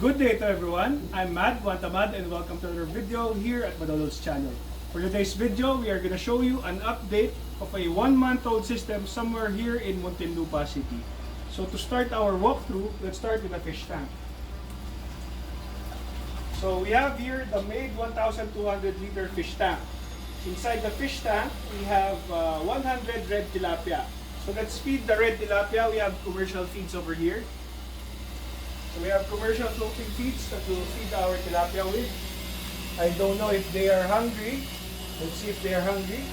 Good day to everyone. I'm Mad Guantamad and welcome to another video here at Madolo's channel. For today's video, we are going to show you an update of a 1-month-old system somewhere here in Muntinlupa City. So to start our walkthrough, let's start with the fish tank. So we have here the made 1,200 liter fish tank. Inside the fish tank, we have 100 red tilapia. So let's feed the red tilapia. We have commercial feeds over here. So we have commercial floating feeds that we'll feed our tilapia with. I don't know if they are hungry. Let's see if they are hungry.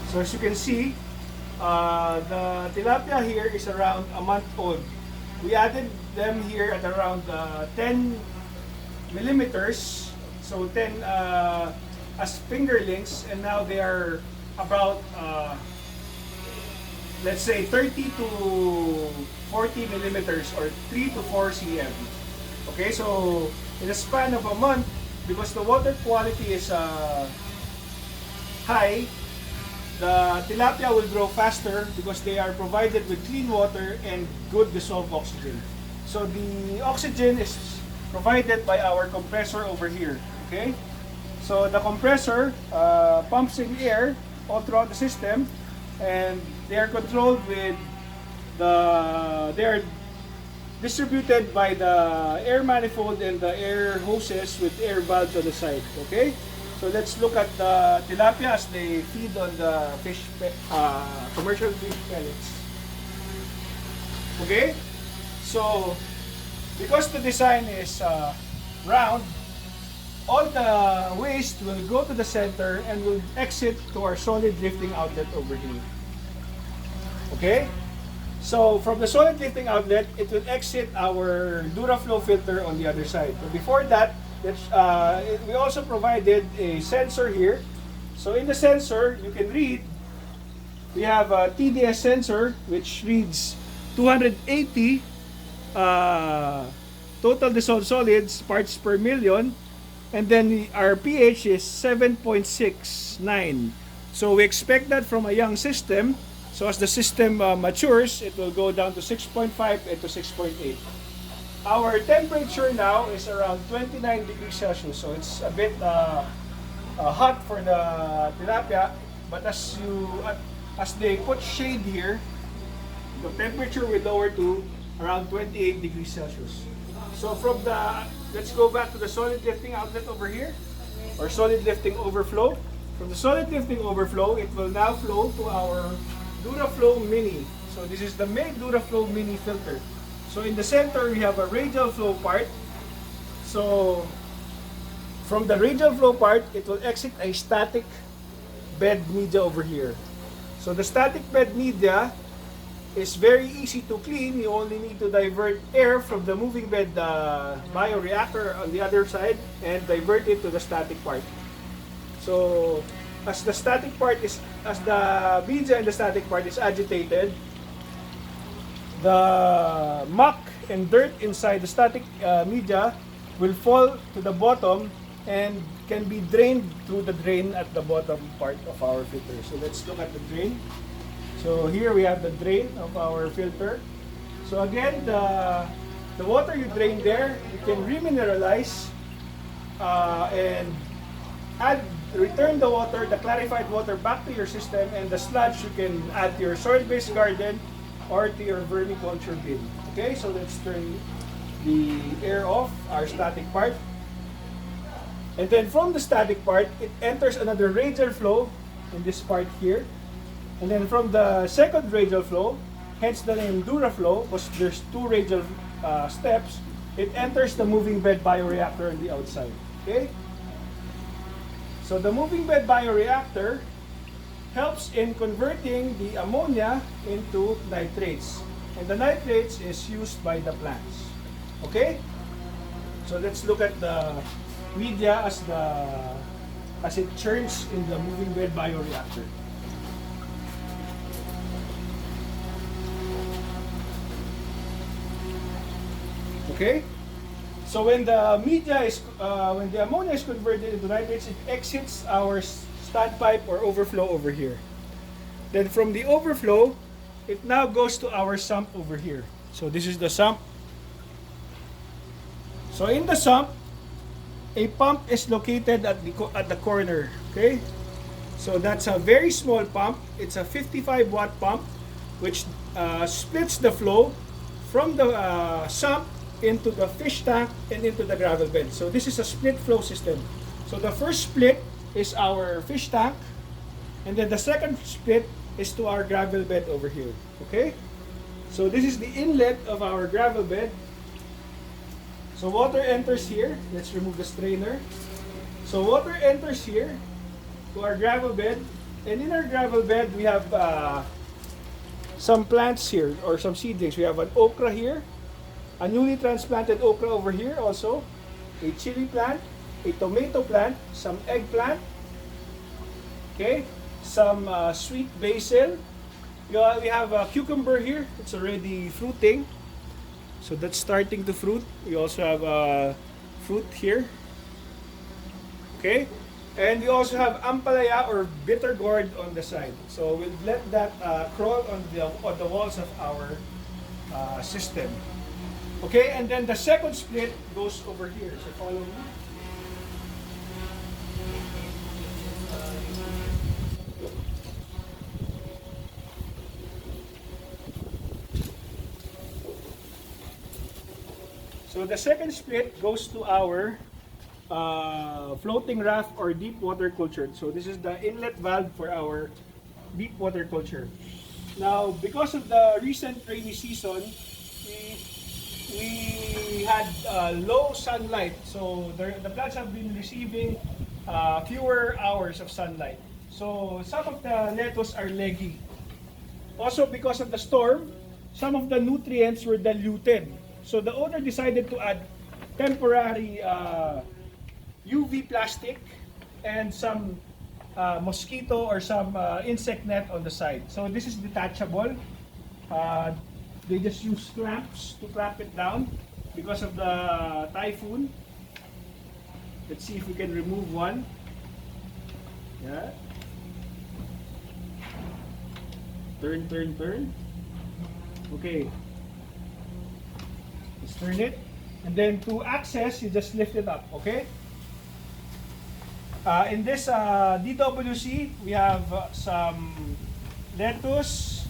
So as you can see, the tilapia here is around a month old. We added them here at around 10 millimeters. So 10 as fingerlings, and now they are about let's say 30 to 40 millimeters or 3 to 4 cm. Okay, so in a span of a month, because the water quality is high, the tilapia will grow faster because they are provided with clean water and good dissolved oxygen. So the oxygen is provided by our compressor over here. Okay, so the compressor pumps in air all throughout the system, and they are controlled with they are distributed by the air manifold and the air hoses with air valves on the side. Okay, so let's look at the tilapia as they feed on the commercial fish pellets. Okay, so because the design is round, all the waste will go to the center and will exit to our solid lifting outlet over here. Okay? So from the solid lifting outlet, it will exit our Duraflow filter on the other side. But before that, we also provided a sensor here. So in the sensor, you can read, we have a Tds Sensor which reads 280 total dissolved solids parts per million. And then our pH is 7.69. So we expect that from a young system. So as the system matures, it will go down to 6.5 and to 6.8. Our temperature now is around 29 degrees Celsius. So it's a bit hot for the tilapia. But as they put shade here, the temperature will lower to around 28 degrees Celsius. So from let's go back to the solid lifting outlet over here, or solid lifting overflow. From the solid lifting overflow, it will now flow to our Duraflow Mini. So this is the made Duraflow Mini filter. So in the center, we have a radial flow part. So from the radial flow part, it will exit a static bed media over here. So the static bed media is very easy to clean. You only need to divert air from the moving bed bioreactor on the other side and divert it to the static part. So as the media and the static part is agitated, the muck and dirt inside the static media will fall to the bottom and can be drained through the drain at the bottom part of our filter. So let's look at the drain. So here we have the drain of our filter. So again, the water you drain there, you can remineralize and return the water, the clarified water, back to your system, and the sludge you can add to your soil-based garden or to your vermiculture bin. Okay, so let's turn the air off, our static part. And then from the static part, it enters another radial flow in this part here. And then from the second radial flow, hence the name Duraflow, because there's two radial steps, it enters the moving bed bioreactor on the outside. Okay? So the moving bed bioreactor helps in converting the ammonia into nitrates. And the nitrates is used by the plants. Okay? So let's look at the media as it churns in the moving bed bioreactor. Okay? So when the media is, when the ammonia is converted into nitrates, it exits our standpipe or overflow over here. Then from the overflow, it now goes to our sump over here. So this is the sump. So in the sump, a pump is located at the corner. Okay, so that's a very small pump. It's a 55-watt pump, which splits the flow from the sump into the fish tank and into the gravel bed. So this is a split flow system. So the first split is our fish tank, and then the second split is to our gravel bed over here. Okay, so this is the inlet of our gravel bed. So water enters here. Let's remove the strainer. So water enters here to our gravel bed, and in our gravel bed we have some plants here, or some seedlings. We have an okra here, a newly transplanted okra over here also, a chili plant, a tomato plant, some eggplant, okay, some sweet basil. We have a cucumber here. It's already fruiting. So that's starting to fruit. We also have fruit here. Okay? And we also have ampalaya or bitter gourd on the side. So we'll let that crawl on the walls of our system. Okay? And then the second split goes over here. So follow me. So the second split goes to our floating raft or deep water culture. So this is the inlet valve for our deep water culture. Now, because of the recent rainy season, we had low sunlight. So the plants have been receiving fewer hours of sunlight. So some of the lettuce are leggy. Also, because of the storm, some of the nutrients were diluted. So the owner decided to add temporary UV plastic and some mosquito or some insect net on the side. So this is detachable. They just use clamps to clamp it down because of the typhoon. Let's see if we can remove one. Yeah. Turn, turn, turn. Okay. Let's turn it. And then to access, you just lift it up, okay? In this DWC, we have some lettuce.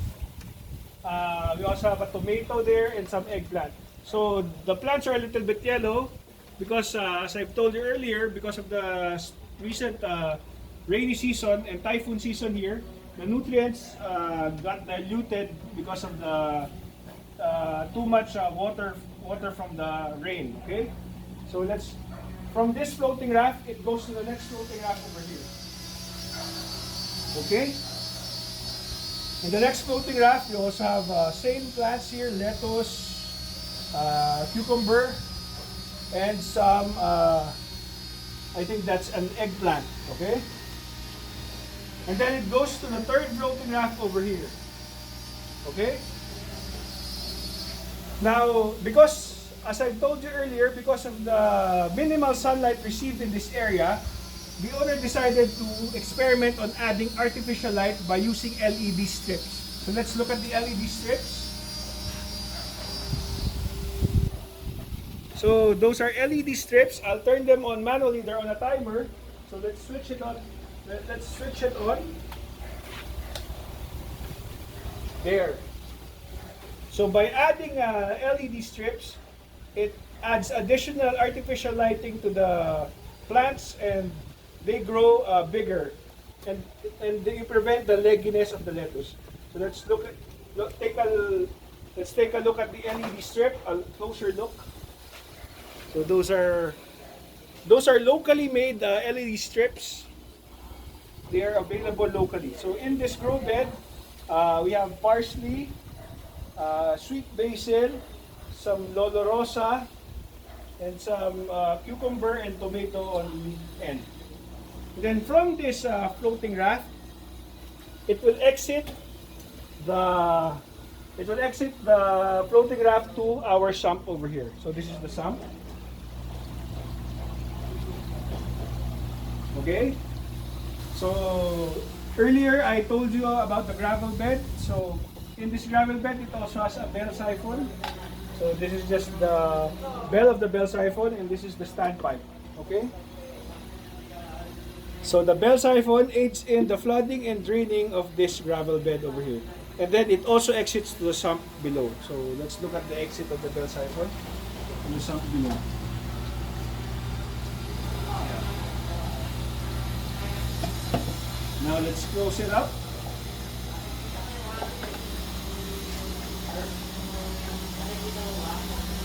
We also have a tomato there and some eggplant. So the plants are a little bit yellow because, as I've told you earlier, because of the recent rainy season and typhoon season here, the nutrients got diluted because of the too much water from the rain. Okay, so from this floating raft, it goes to the next floating raft over here. Okay, in the next floating raft, you also have same plants here: lettuce, cucumber, and some I think that's an eggplant. Okay, and then it goes to the third floating raft over here. Okay. Now, because, as I told you earlier, because of the minimal sunlight received in this area, the owner decided to experiment on adding artificial light by using LED strips. So let's look at the LED strips. So those are LED strips. I'll turn them on manually. They're on a timer. So let's switch it on. Let's switch it on. There. So by adding LED strips, it adds additional artificial lighting to the plants, and they grow bigger, and they prevent the legginess of the lettuce. So let's take a look at the LED strip. A closer look. So those are locally made LED strips. They are available locally. So in this grow bed, we have parsley, sweet basil, some lolo rosa, and some cucumber and tomato on the end. And then from this floating raft, it will exit the floating raft to our sump over here. So this is the sump. Okay? So, earlier I told you about the gravel bed. So, in this gravel bed, it also has a bell siphon. So, this is just the bell of the bell siphon, and this is the standpipe. Okay? So, the bell siphon aids in the flooding and draining of this gravel bed over here. And then it also exits to the sump below. So, let's look at the exit of the bell siphon and the sump below. Now let's close it up.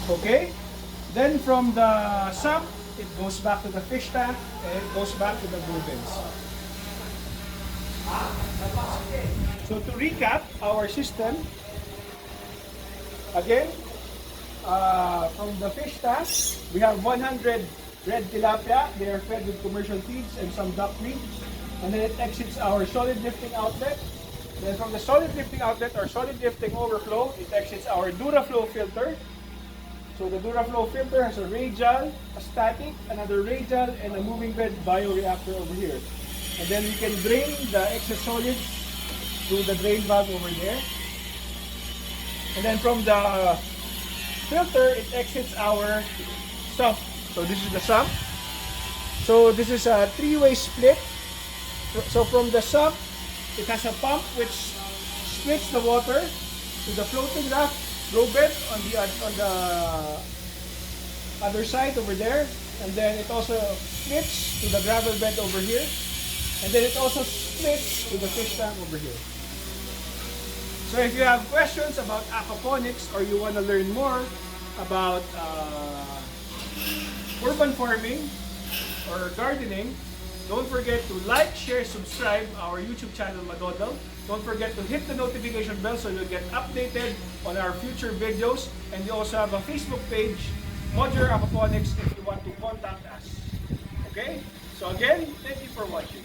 Okay. Then from the sump, it goes back to the fish tank and it goes back to the blue bins. So to recap our system, again, from the fish tank, we have 100 red tilapia. They are fed with commercial feeds and some duckweed. And then it exits our solid lifting outlet. Then from the solid lifting outlet or solid lifting overflow, it exits our Duraflow filter. So the Duraflow filter has a radial, a static, another radial, and a moving bed bioreactor over here. And then we can drain the excess solids through the drain valve over there. And then from the filter, it exits our sump. So this is the sump. So this is a three-way split. So from the sump, it has a pump which splits the water to the floating raft grow bed on the other side over there, and then it also splits to the gravel bed over here, and then it also splits to the fish tank over here. So if you have questions about aquaponics or you want to learn more about urban farming or gardening, don't forget to like, share, subscribe our YouTube channel, Madodal. Don't forget to hit the notification bell so you'll get updated on our future videos. And we also have a Facebook page, Modular Aquaponics, if you want to contact us. Okay? So again, thank you for watching.